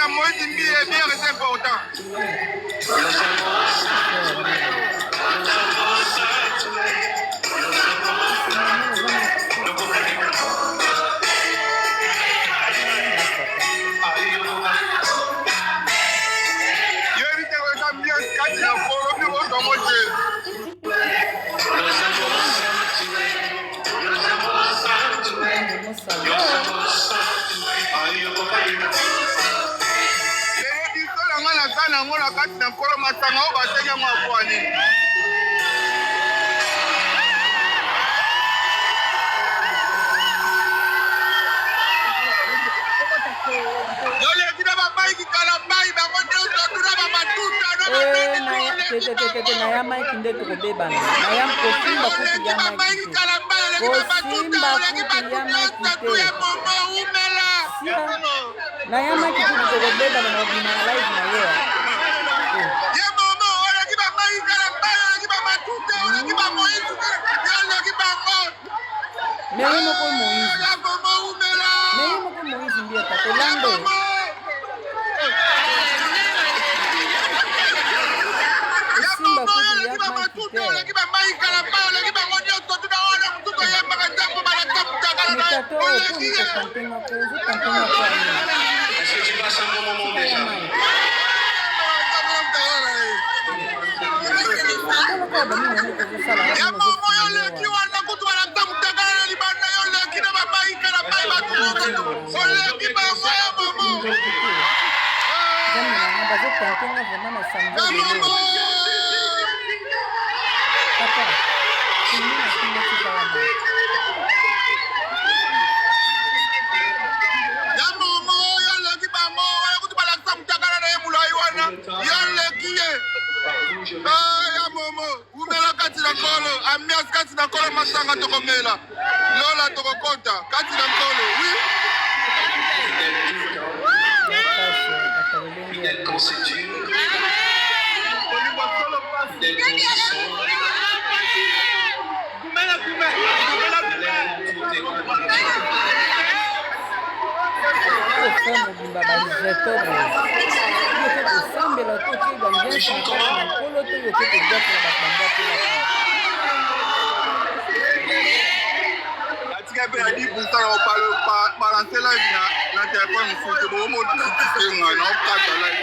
Moise Mbiye bien c'est important. Ngona kati na kolo matanga o batenya mwapwani Yole kina babai kikala bai ba kote utotuna ba matuta no tete na ya mai kinde to beba na ya kosimba kuti ya mai kikala bai le kiba matuta ole kiba matuta ya momo umela na ya mai kinde to beba na bina live na yeye Mbiye moko Moise Mbiye takolande Simba kuti ya makite Mikato okuni kampenya kuzu kampenya kwa Amias kati na kolo masanga tokomela lola tokokota kati na kolo oui a dit pour ça, on parle balancer la vie dans le téléphone, il faut que vous montrez tout ce que vous avez